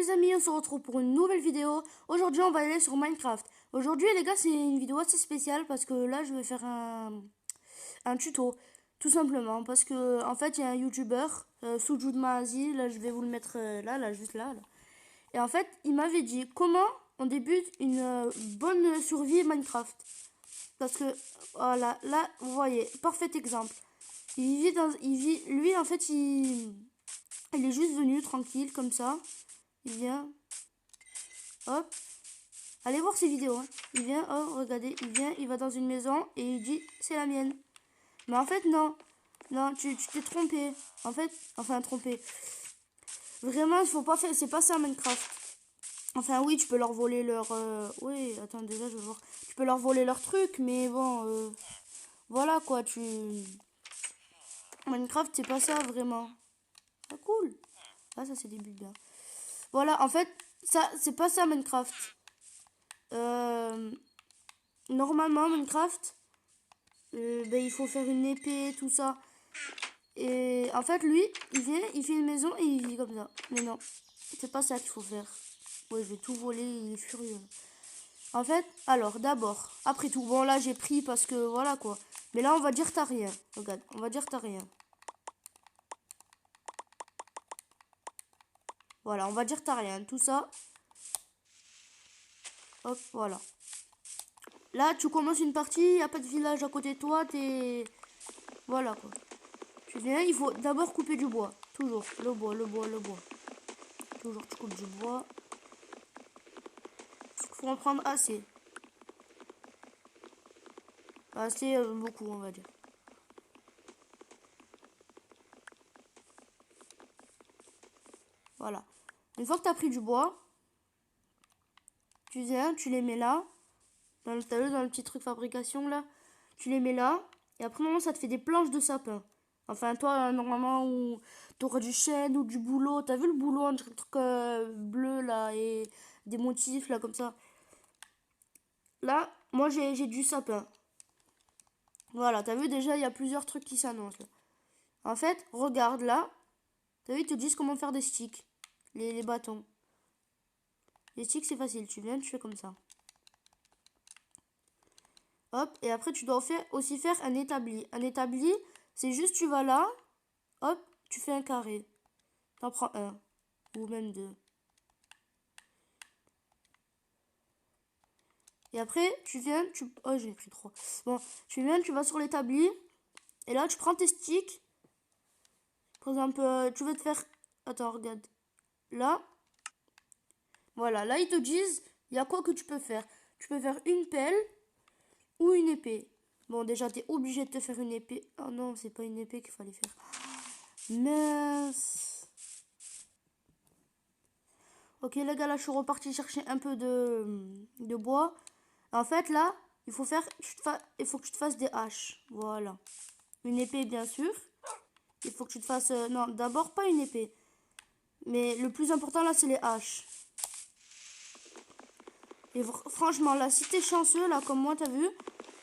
les amis, on se retrouve pour une nouvelle vidéo. Aujourd'hui on va aller sur Minecraft. Aujourd'hui les gars, c'est une vidéo assez spéciale parce que là je vais faire un tuto. Tout simplement parce que en fait il y a un youtubeur, Sujoud Maazi, là je vais vous le mettre là, juste là. Et en fait il m'avait dit comment on débute une bonne survie Minecraft. Parce que voilà, là vous voyez, parfait exemple. Lui en fait il est juste venu tranquille comme ça. Il vient, hop, allez voir ses vidéos. Hein. Il vient, oh regardez, il vient, il va dans une maison et il dit c'est la mienne. Mais en fait non, non, tu t'es trompé. En fait, enfin trompé. Vraiment, il faut pas faire, c'est pas ça Minecraft. Enfin oui, tu peux leur voler leur, oui, attends déjà je vais voir. Tu peux leur voler leur truc, mais bon, voilà quoi, Minecraft c'est pas ça vraiment. Ah cool. Ah ça c'est des bugs bien. Voilà, en fait, ça c'est pas ça Minecraft. Normalement Minecraft, il faut faire une épée, tout ça. Et en fait lui, il vient, il fait une maison et il vit comme ça. Mais non, c'est pas ça qu'il faut faire. Ouais, je vais tout voler, il est furieux. En fait, alors d'abord, après tout, bon là j'ai pris parce que voilà quoi. Mais là on va dire t'as rien. Regarde, on va dire t'as rien. Voilà, on va dire t'as rien. Tout ça. Hop, voilà. Là, tu commences une partie, il n'y a pas de village à côté de toi, t'es... Voilà quoi. Tu viens, il faut d'abord couper du bois. Toujours, le bois. Toujours, tu coupes du bois. Il faut en prendre assez. Assez, beaucoup, on va dire. Voilà. Une fois que tu as pris du bois, tu viens, tu les mets là. Dans le petit truc fabrication là. Tu les mets là. Et après, normalement, ça te fait des planches de sapin. Enfin, toi, normalement, où t'auras du chêne ou du bouleau. T'as vu le bouleau, un truc bleu là, et des motifs là, comme ça. Là, moi, j'ai du sapin. Voilà, t'as vu déjà, il y a plusieurs trucs qui s'annoncent là. En fait, regarde là. T'as vu, ils te disent comment faire des sticks. Les bâtons. Les sticks, c'est facile. Tu viens, tu fais comme ça. Hop, et après, tu dois aussi faire un établi. Un établi, c'est juste, tu vas là. Hop, tu fais un carré. T'en prends un. Ou même deux. Et après, tu viens, oh, j'ai pris trois. Bon, tu viens, tu vas sur l'établi. Et là, tu prends tes sticks. Par exemple, tu veux te faire... Attends, regarde. Là. Voilà, là, ils te disent, il y a quoi que tu peux faire. Tu peux faire une pelle ou une épée. Bon, déjà, t'es obligé de te faire une épée. Oh non, c'est pas une épée qu'il fallait faire. Mince. Ok, les gars, là, je suis reparti chercher un peu de bois. En fait, là, il faut que tu te fasses des haches. Voilà. Une épée, bien sûr. Il faut que tu te fasses... non, d'abord, pas une épée. Mais le plus important, là, c'est les haches. Et franchement, là, si t'es chanceux, là, comme moi, t'as vu,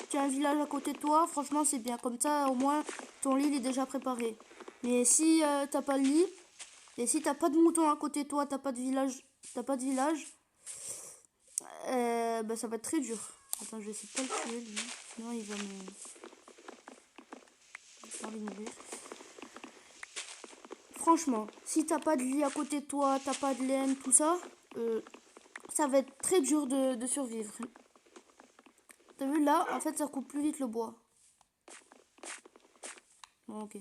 tu as un village à côté de toi, franchement, c'est bien. Comme ça, au moins, ton lit il est déjà préparé. Mais si t'as pas de lit, et si t'as pas de moutons à côté de toi, t'as pas de village, bah, ça va être très dur. Attends, je vais essayer de pas le tuer, lui. Sinon, il va me... Pas envie de mourir. Franchement, si t'as pas de lit à côté de toi, t'as pas de laine, tout ça, ça va être très dur de survivre. T'as vu là, en fait, ça coupe plus vite le bois. Bon, ok.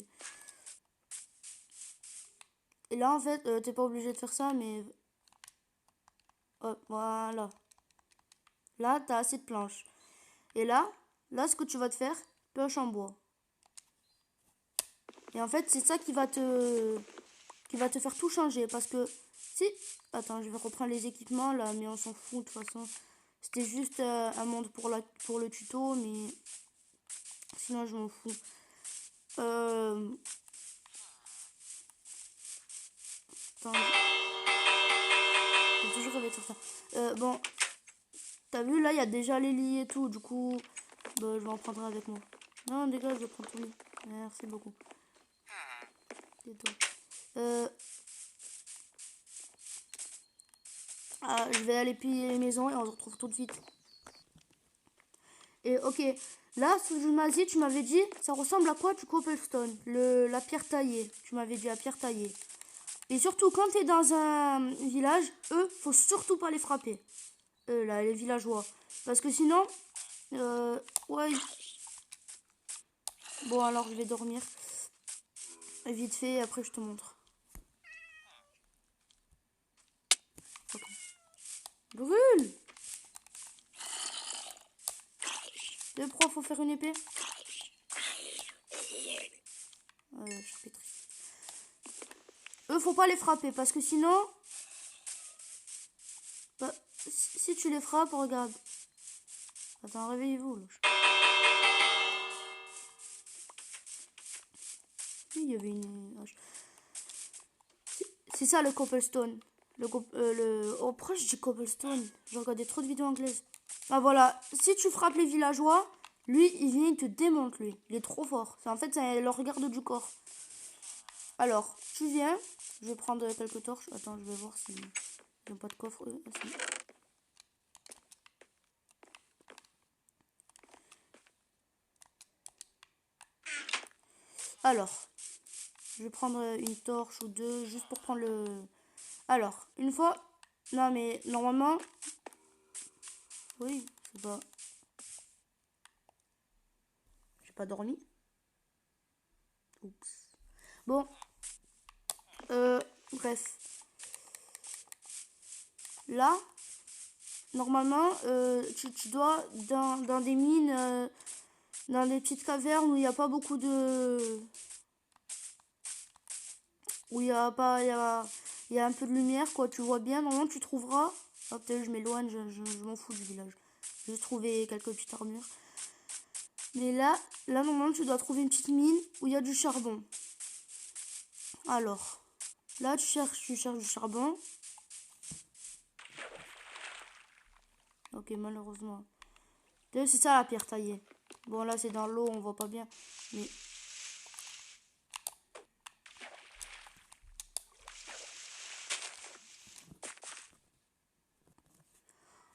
Et là, en fait, t'es pas obligé de faire ça, mais... Hop, voilà. Là, t'as assez de planches. Et là, ce que tu vas te faire, pioche en bois. Et en fait, c'est ça qui va te faire tout changer. Parce que si... Attends, je vais reprendre les équipements là, mais on s'en fout de toute façon. C'était juste un monde pour le tuto, mais sinon je m'en fous. Attends, j'ai toujours rêvé de faire ça. Bon, t'as vu là, il y a déjà les lits et tout. Du coup, bah, je vais en prendre un avec moi. Non, dégage, je vais prendre tout lit. Merci beaucoup. C'est toi. Je vais aller piller les maisons et on se retrouve tout de suite. Et ok, là, ce Jumazi, tu m'avais dit, ça ressemble à quoi du cobblestone? La pierre taillée, tu m'avais dit la pierre taillée. Et surtout, quand tu es dans un village, eux, faut surtout pas les frapper. Là, les villageois. Parce que sinon, ouais. Bon, alors je vais dormir. Vite fait, après je te montre. Okay. Brûle! De pourquoi faut faire une épée? Eux, faut pas les frapper parce que sinon, bah, si tu les frappes, regarde. Attends, réveillez-vous. Oui, il y avait une hache. C'est ça le cobblestone. Oh, pourquoi je dis cobblestone? J'ai regardé trop de vidéos anglaises. Ah voilà, si tu frappes les villageois, lui, il vient, il te démonte, lui. Il est trop fort. En fait, c'est le regarde du corps. Alors, tu viens. Je vais prendre quelques torches. Attends, je vais voir si ils n'ont pas de coffre. Si. Alors, je vais prendre une torche ou deux juste pour prendre le... Alors, une fois... Non, mais normalement... Oui, c'est pas... J'ai pas dormi. Oups. Bon. Bref. Là, normalement, tu dois, dans des mines, dans des petites cavernes où il n'y a pas beaucoup de... Où il y a pas... Il y a un peu de lumière, quoi. Tu vois bien. Normalement, tu trouveras... Oh, peut-être je m'éloigne, je m'en fous du village. Je vais trouver quelques petites armures. Mais là, normalement, tu dois trouver une petite mine où il y a du charbon. Alors, là, tu cherches du charbon. Ok, malheureusement. C'est ça la pierre taillée. Bon, là, c'est dans l'eau, on voit pas bien. Mais...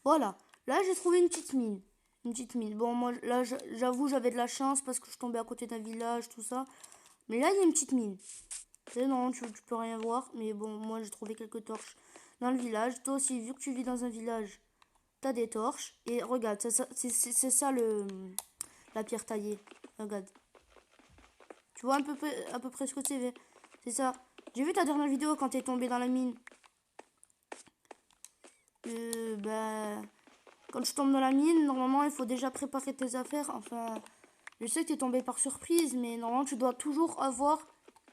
Voilà. Là, j'ai trouvé une petite mine. Une petite mine. Bon, moi, là, j'avoue, j'avais de la chance parce que je tombais à côté d'un village, tout ça. Mais là, il y a une petite mine. C'est non, tu peux rien voir. Mais bon, moi, j'ai trouvé quelques torches dans le village. Toi aussi, vu que tu vis dans un village, t'as des torches. Et regarde, c'est ça la pierre taillée. Regarde. Tu vois à peu près ce que c'est. C'est ça. J'ai vu ta dernière vidéo quand t'es tombé dans la mine. Bah... Quand tu tombes dans la mine, normalement, il faut déjà préparer tes affaires. Enfin, je sais que t'es tombé par surprise, mais normalement, tu dois toujours avoir...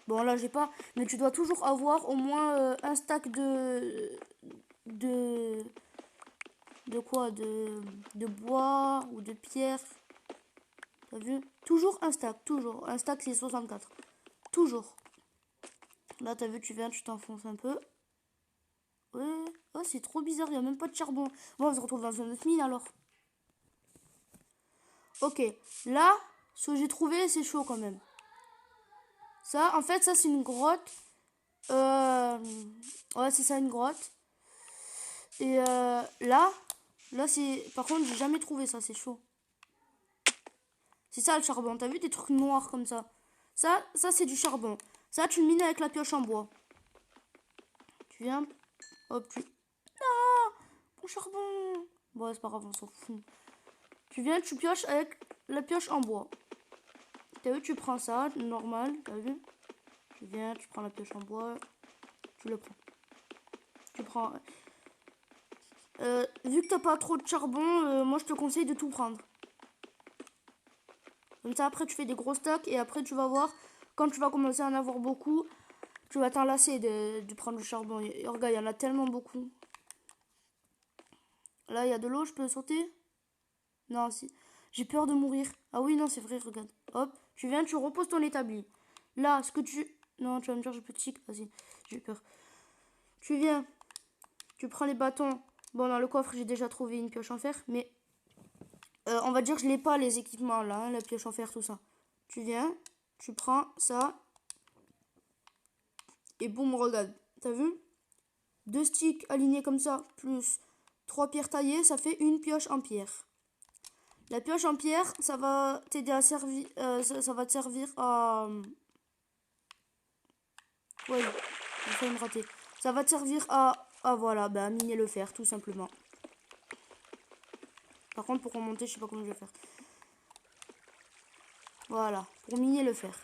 Bon, là, j'ai pas... Mais tu dois toujours avoir au moins un stack De... De quoi de bois ou de pierre. T'as vu? Toujours un stack, toujours. Un stack, c'est 64. Toujours. Là, t'as vu, tu viens, tu t'enfonces un peu. Ouais. Oh, c'est trop bizarre, il n'y a même pas de charbon. Bon, on se retrouve dans une autre mine alors. Ok, là, ce que j'ai trouvé, c'est chaud quand même. Ça, en fait, ça, c'est une grotte. Ouais, c'est ça, une grotte. Et là, c'est... Par contre, j'ai jamais trouvé ça, c'est chaud. C'est ça, le charbon. T'as vu des trucs noirs comme ça? Ça c'est du charbon. Ça, tu le mines avec la pioche en bois. Tu viens... Hop, tu... Ah, mon charbon. Bon, c'est pas grave, on s'en fout. Tu viens, tu pioches avec la pioche en bois. T'as vu, tu prends ça, normal, t'as vu? Tu viens, tu prends la pioche en bois, tu le prends. Tu prends... vu que t'as pas trop de charbon, moi je te conseille de tout prendre. Comme ça, après tu fais des gros stocks et après tu vas voir, quand tu vas commencer à en avoir beaucoup, tu vas t'en lasser de prendre du charbon. Et regarde, il y en a tellement beaucoup. Là, il y a de l'eau, je peux sauter? Non, si. J'ai peur de mourir. Ah oui, non, c'est vrai, regarde. Hop, tu viens, tu reposes ton établi. Là, ce que tu... Non, tu vas me dire, j'ai plus de chic. Vas-y, j'ai peur. Tu viens, tu prends les bâtons. Bon, dans le coffre, j'ai déjà trouvé une pioche en fer, mais... on va dire que je n'ai pas les équipements, là, hein, la pioche en fer, tout ça. Tu viens, tu prends ça. Et boum, regarde. T'as vu? 2 sticks alignés comme ça, plus 3 pierres taillées, ça fait une pioche en pierre. La pioche en pierre, ça va t'aider à servir, ça va te servir à... Oui, j'ai failli me rater. Ça va te servir voilà, à miner le fer, tout simplement. Par contre, pour remonter, je sais pas comment je vais faire. Voilà, pour miner le fer.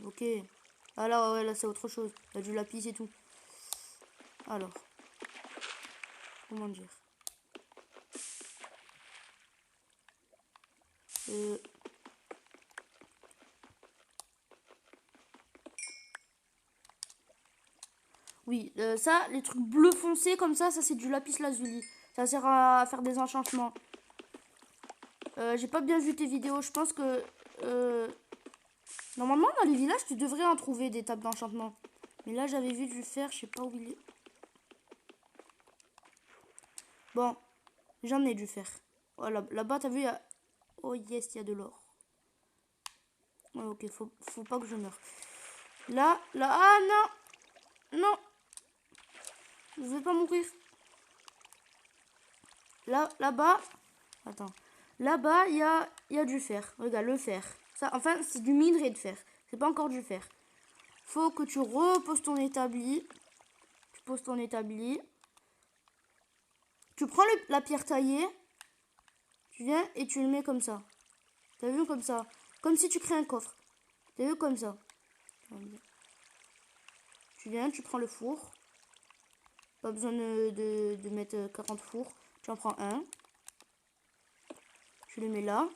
Ok. Ah là, ouais, là c'est autre chose. Il y a du lapis et tout. Alors. Comment dire Oui, ça, les trucs bleu foncé comme ça c'est du lapis lazuli. Ça sert à faire des enchantements. J'ai pas bien vu tes vidéos. Je pense que... normalement, dans les villages, tu devrais en trouver des tables d'enchantement. Mais là, j'avais vu du fer. Je sais pas où il est. Bon, j'en ai du fer. Voilà, là-bas, t'as vu, il y a... Oh yes, il y a de l'or. Ouais, ok, faut pas que je meure. Là, ah non! Non! Je vais pas mourir. Là-bas... Attends. Là-bas, il y a du fer. Regarde, le fer. Ça, enfin, c'est du minerai de fer. C'est pas encore du fer. Faut que tu reposes ton établi. Tu poses ton établi. Tu prends la pierre taillée. Tu viens et tu le mets comme ça. T'as vu comme ça? Comme si tu crées un coffre. T'as vu comme ça? Tu viens, tu prends le four. Pas besoin de mettre 40 fours. Tu en prends un. Tu le mets là.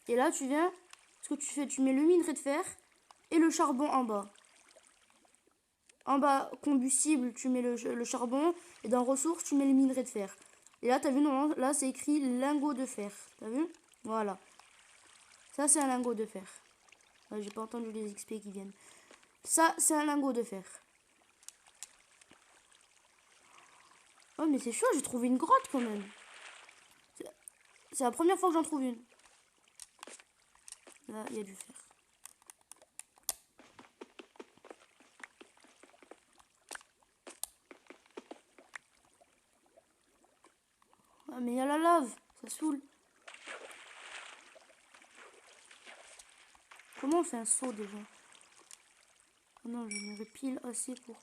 Et là, tu viens. Ce que tu fais, tu mets le minerai de fer et le charbon en bas. En bas, combustible, tu mets le charbon. Et dans ressources, tu mets le minerai de fer. Et là, t'as vu, non, là, c'est écrit lingot de fer. T'as vu? Voilà. Ça, c'est un lingot de fer. Ouais, j'ai pas entendu les XP qui viennent. Ça, c'est un lingot de fer. Oh, mais c'est chaud, j'ai trouvé une grotte quand même. C'est la première fois que j'en trouve une. Là, il y a du fer. Ah, mais il y a la lave. Ça saoule. Comment on fait un saut déjà? Oh non, je m'aurais pile assez pour...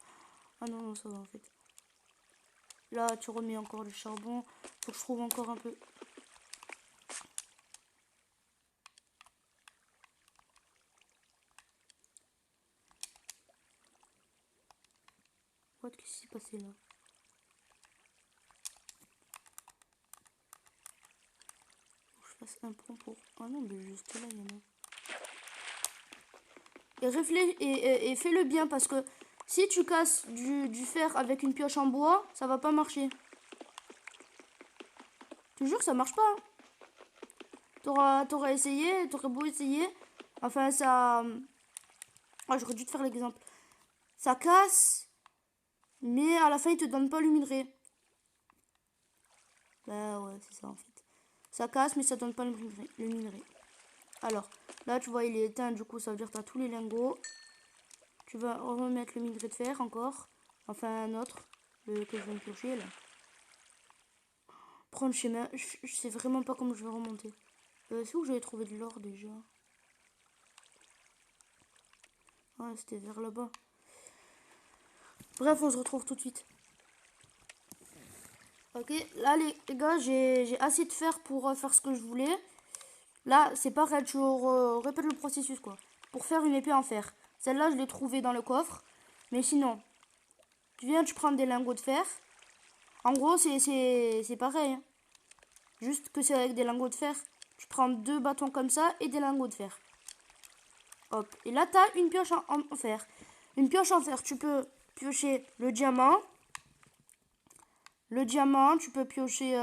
Ah non, non, ça va en fait. Là, tu remets encore du charbon. Faut que je trouve encore un peu. What, qu'est-ce qui s'est passé là? Faut que je fasse un pont pour... Ah non, mais juste là, il y en a. Et réfléchis et fais-le bien parce que si tu casses du fer avec une pioche en bois, ça va pas marcher. Je te jure, ça marche pas. Hein. T'auras essayé, t'aurais beau essayer. Enfin, ça... Ah, j'aurais dû te faire l'exemple. Ça casse, mais à la fin, il te donne pas le minerai. Bah ouais, c'est ça en fait. Ça casse, mais ça donne pas le minerai. Alors, là, tu vois, il est éteint. Du coup, ça veut dire que tu as tous les lingots. Tu vas remettre le minerai de fer encore. Enfin, un autre. Le que je viens de piocher, là. Prendre le chemin. Je sais vraiment pas comment je vais remonter. C'est où j'avais trouvé de l'or déjà? Ouais, c'était vers là-bas. Bref, on se retrouve tout de suite. Ok, là les gars, j'ai assez de fer pour faire ce que je voulais. Là, c'est pareil, je répète le processus quoi. Pour faire une épée en fer. Celle-là, je l'ai trouvée dans le coffre. Mais sinon, tu viens, tu prends des lingots de fer. En gros, c'est pareil. Hein. Juste que c'est avec des lingots de fer. Tu prends 2 bâtons comme ça et des lingots de fer. Hop. Et là, tu as une pioche en fer. Une pioche en fer, tu peux piocher le diamant. Le diamant, tu peux piocher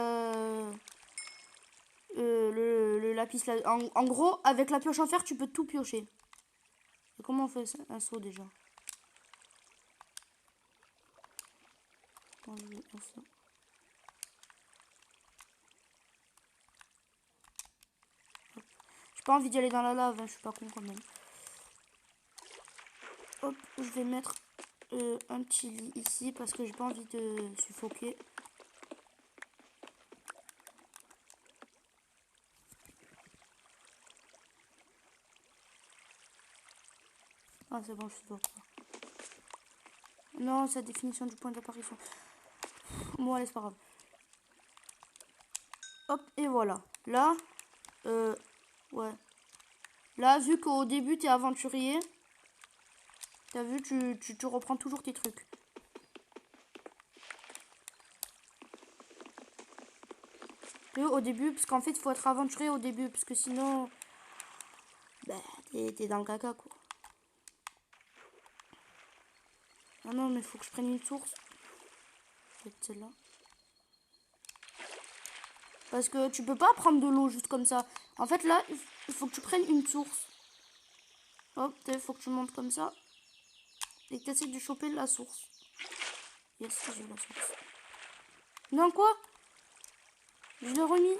le lapis. En gros, avec la pioche en fer, tu peux tout piocher. Et comment on fait un saut déjà? J'ai pas envie d'y aller dans la lave, hein, je suis pas con quand même. Hop, je vais mettre un petit lit ici parce que j'ai pas envie de suffoquer. Ah, c'est bon, je suis dehors. Non, c'est la définition du point d'apparition. Bon, allez, c'est pas grave. Hop, et voilà. Là, ouais. Là, vu qu'au début, t'es aventurier, t'as vu, tu te reprends toujours tes trucs. Et au début, parce qu'en fait, il faut être aventurier au début, parce que sinon, bah, t'es dans le caca, quoi. Ah non, mais il faut que je prenne une source. Peut-être celle-là. Parce que tu peux pas prendre de l'eau juste comme ça. En fait, là, il faut que tu prennes une source. Hop, il faut que tu montes comme ça. Et que tu essaies de choper la source. Yes, j'ai la source. Non, quoi? Je l'ai remis.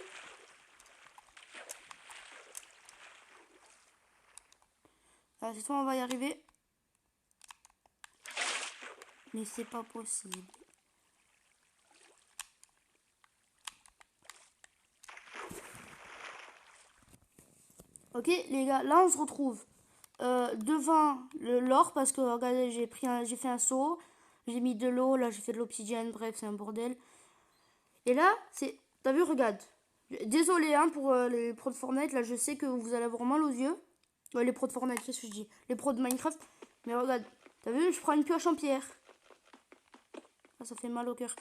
Ah, cette fois, on va y arriver. Mais c'est pas possible. Ok, les gars, là, on se retrouve devant l'or parce que, regardez, j'ai fait un saut. J'ai mis de l'eau, là, j'ai fait de l'obsidienne. Bref, c'est un bordel. Et là, c'est... T'as vu, regarde. Désolé hein, pour les pros de Fortnite. Là, je sais que vous allez avoir mal aux yeux. Les pros de Fortnite, qu'est-ce que je dis? Les pros de Minecraft. Mais regarde. T'as vu, je prends une pioche en pierre. Ah, ça fait mal au cœur.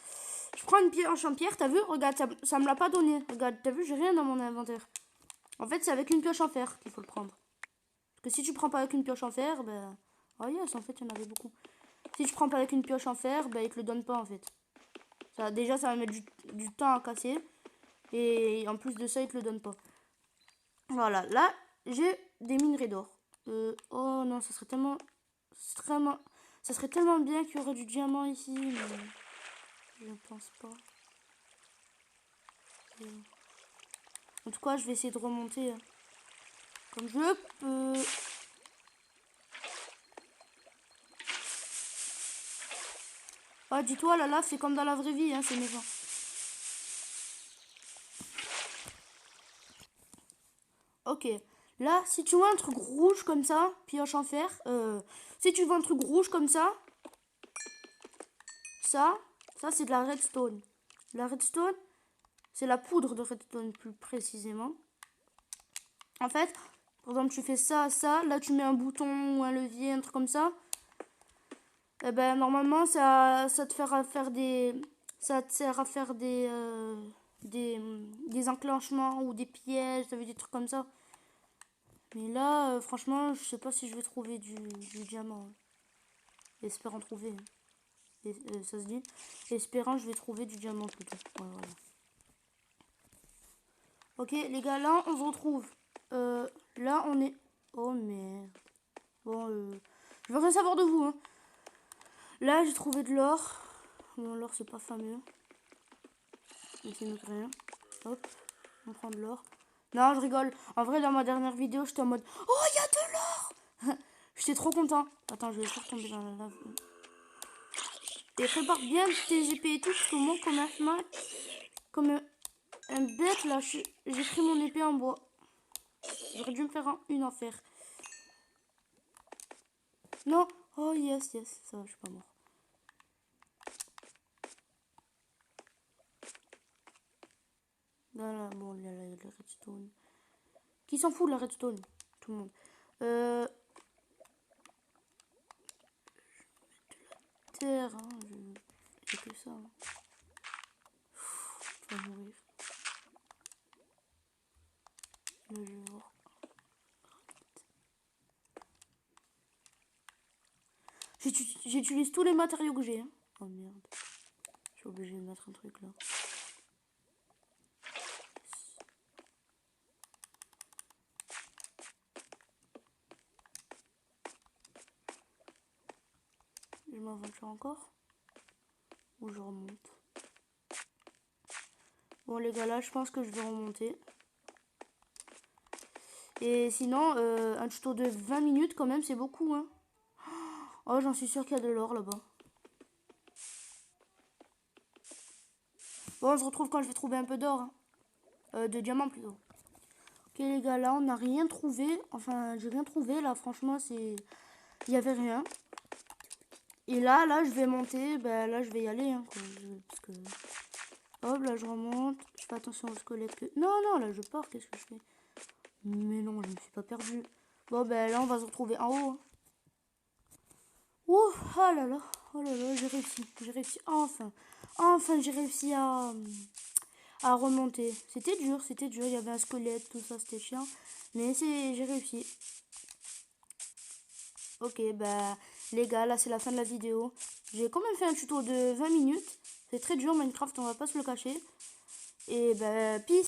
Je prends une pioche en pierre. T'as vu, regarde, ça me l'a pas donné. Regarde, t'as vu, j'ai rien dans mon inventaire. En fait, c'est avec une pioche en fer qu'il faut le prendre. Parce que si tu prends pas avec une pioche en fer, ben... Oh yes, en fait, il y en avait beaucoup. Si tu prends pas avec une pioche en fer, ben, il te le donne pas, en fait. Ça, déjà, ça va mettre du temps à casser. Et en plus de ça, il te le donne pas. Voilà, là, j'ai des minerais d'or. Oh non, ça serait tellement... Ça serait tellement bien qu'il y aurait du diamant ici, mais... Je ne pense pas. En tout cas, je vais essayer de remonter comme je peux. Ah, dis-toi, la lave, c'est comme dans la vraie vie, hein, c'est méchant. Ok. Là, si tu vois un truc rouge comme ça, pioche en fer. Si tu vois un truc rouge comme ça c'est de la redstone. La redstone, c'est la poudre de redstone plus précisément. En fait, par exemple, tu fais ça, ça, là tu mets un bouton ou un levier, un truc comme ça. Et ben normalement ça te fera faire des. Ça te sert à faire des enclenchements ou des pièges, ça veut dire des trucs comme ça. Mais là, franchement, je sais pas si je vais trouver du diamant. Espérant trouver. Ça se dit. Espérant, je vais trouver du diamant plutôt. Ouais, voilà. Ok, les gars, là, on se retrouve. Là, on est... Oh, merde. Bon, je veux rien savoir de vous, hein. Là, j'ai trouvé de l'or. Bon, l'or, c'est pas fameux. Mais c'est mieux que rien. Hop, on prend de l'or. Non, je rigole. En vrai, dans ma dernière vidéo, j'étais en mode... Oh, il y a de l'or. J'étais trop content. Attends, je vais faire tomber dans la lave. Et prépare bien tes épées et tout, parce que moi, comme un bête, là, j'ai pris mon épée en bois. J'aurais dû me faire une en fer. Non. Oh, yes, yes. Ça va, je suis pas mort. Là, là, bon, là, il y a la redstone. Qui s'en fout de la redstone? Tout le monde. Je vais mettre de la terre, hein. J'ai que ça. Hein. Je vais mourir. Là, je vais voir. J'utilise tous les matériaux que j'ai. Hein. Oh merde. Je suis obligée de mettre un truc là. Je m'aventure encore. Ou je remonte. Bon les gars, là je pense que je vais remonter. Et sinon, un tuto de 20 minutes quand même, c'est beaucoup. Hein. Oh, j'en suis sûr qu'il y a de l'or là-bas. Bon, on se retrouve quand je vais trouver un peu d'or. Hein. De diamants plutôt. Ok les gars, là on n'a rien trouvé. Enfin, j'ai rien trouvé là, franchement, c'est... Il n'y avait rien. Et là, je vais monter. Ben là, je vais y aller. Hein, quoi. Parce que... Hop, là, je remonte. Je fais attention au squelette que... Non, non, là, je pars. Qu'est-ce que je fais? Mais non, je ne me suis pas perdu. Bon, ben là, on va se retrouver en haut. Hein. Ouh, oh là là. Oh là là, j'ai réussi. J'ai réussi. Enfin. Enfin, j'ai réussi à remonter. C'était dur, c'était dur. Il y avait un squelette, tout ça, c'était chiant. Mais j'ai réussi. Ok, bah les gars, là c'est la fin de la vidéo. J'ai quand même fait un tuto de 20 minutes. C'est très dur Minecraft, on va pas se le cacher. Et bah peace.